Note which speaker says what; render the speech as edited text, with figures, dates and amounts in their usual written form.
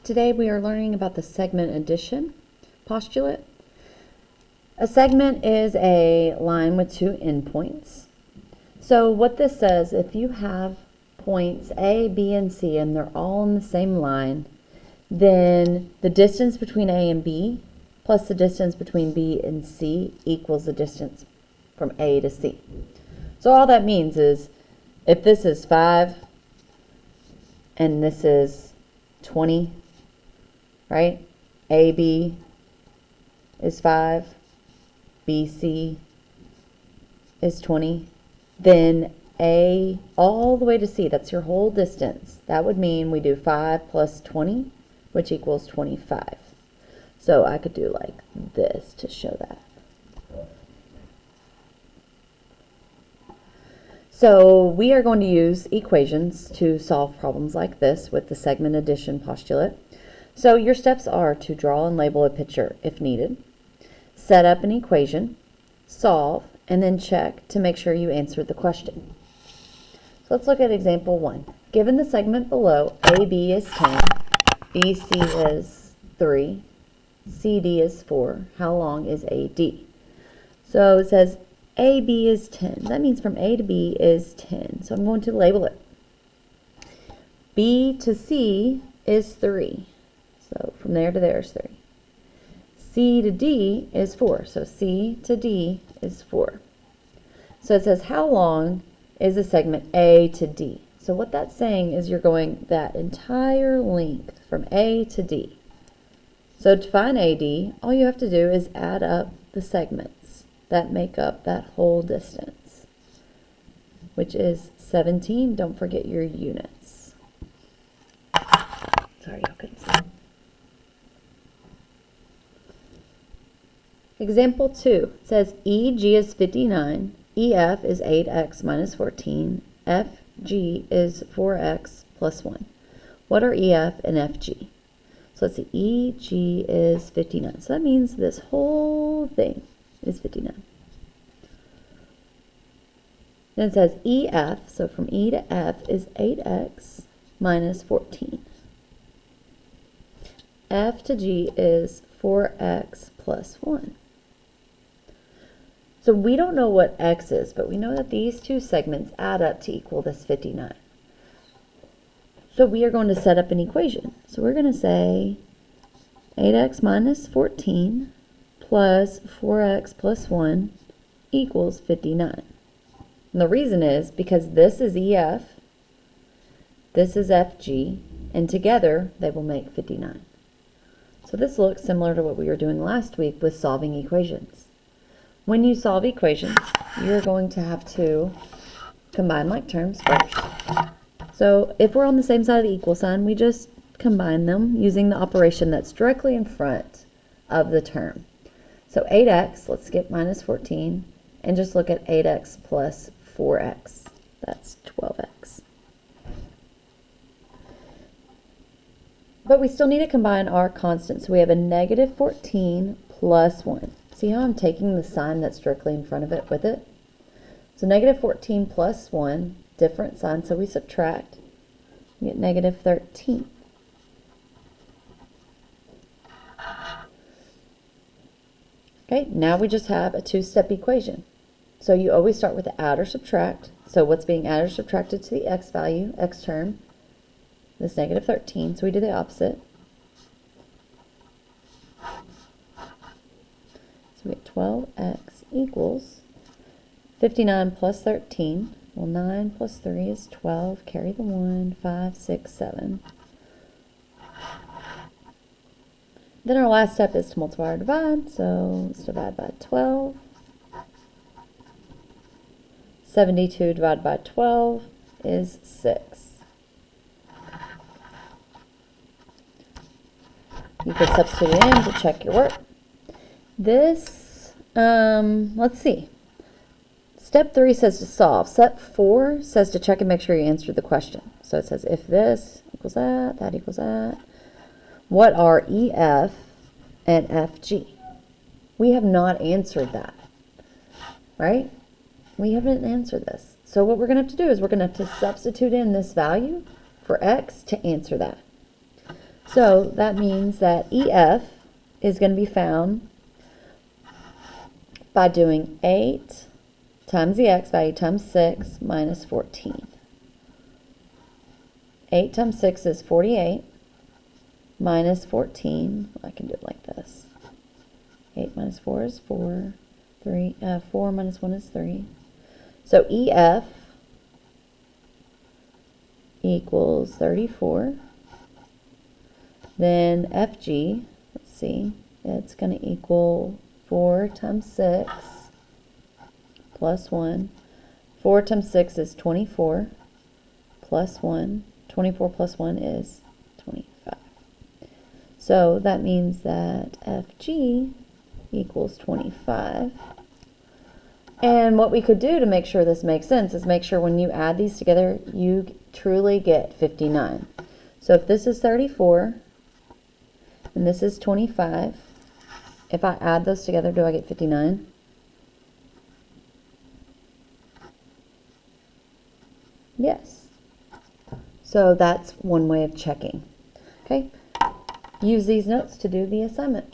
Speaker 1: Today we are learning about the segment addition postulate. A segment is a line with two endpoints. So what this says, if you have points A, B, and C and they're all in the same line, then the distance between A and B plus the distance between B and C equals the distance from A to C. So all that means is if this is 5 and this is 20, right? AB is 5, BC is 20, then A all the way to C, that's your whole distance. That would mean we do 5 plus 20, which equals 25. So I could do like this to show that. So we are going to use equations to solve problems like this with the segment addition postulate. So your steps are to draw and label a picture if needed, set up an equation, solve, and then check to make sure you answered the question. So let's look at example 1. Given the segment below, AB is 10, BC is 3, CD is 4, how long is AD? So it says AB is 10. That means from A to B is 10. So I'm going to label it. B to C is 3. So from there to there is 3. C to D is 4. So C to D is 4. So it says how long is the segment A to D? So what that's saying is you're going that entire length from A to D. So to find AD, all you have to do is add up the segments that make up that whole distance, which is 17. Don't forget your units. Sorry, y'all couldn't see. Example 2 says EG is 59, EF is 8x minus 14, FG is 4x plus 1. What are EF and FG? So let's see, EG is 59. So that means this whole thing is 59. Then it says EF, so from E to F is 8x minus 14. F to G is 4x plus 1. So we don't know what x is, but we know that these two segments add up to equal this 59. So we are going to set up an equation. So we're going to say 8x minus 14 plus 4x plus 1 equals 59. And the reason is because this is EF, this is FG, and together they will make 59. So this looks similar to what we were doing last week with solving equations. When you solve equations, you're going to have to combine like terms first. So if we're on the same side of the equal sign, we just combine them using the operation that's directly in front of the term. So 8x, let's skip minus 14, and just look at 8x plus 4x. That's 12x. But we still need to combine our constants. So we have a negative 14 plus 1. See how I'm taking the sign that's directly in front of it with it? So negative 14 plus 1, different sign, so we subtract. We get negative 13. Okay, now we just have a two-step equation. So you always start with the add or subtract. So what's being added or subtracted to the x value, x term, this negative 13, so we do the opposite. So we get 12x equals 59 plus 13. Well, 9 plus 3 is 12. Carry the 1, 5, 6, 7. Then our last step is to multiply or divide. So let's divide by 12. 72 divided by 12 is 6. You can substitute it in to check your work. This, let's see. Step 3 says to solve. Step 4 says to check and make sure you answered the question. So it says if this equals that, that equals that. What are EF and FG? We have not answered that, right? We haven't answered this. So what we're going to have to do is we're going to have to substitute in this value for x to answer that. So that means that EF is going to be found by doing 8 times the x value times 6 minus 14. 8 times 6 is 48 minus 14. I can do it like this. 8 minus 4 is 4. 4 minus 1 is 3. So EF equals 34. Then FG, let's see, it's going to equal 4 times 6 plus 1. 4 times 6 is 24 plus 1. 24 plus 1 is 25. So that means that FG equals 25. And what we could do to make sure this makes sense is make sure when you add these together, you truly get 59. So if this is 34 and this is 25, if I add those together, do I get 59? Yes. So that's one way of checking. Okay. Use these notes to do the assignment.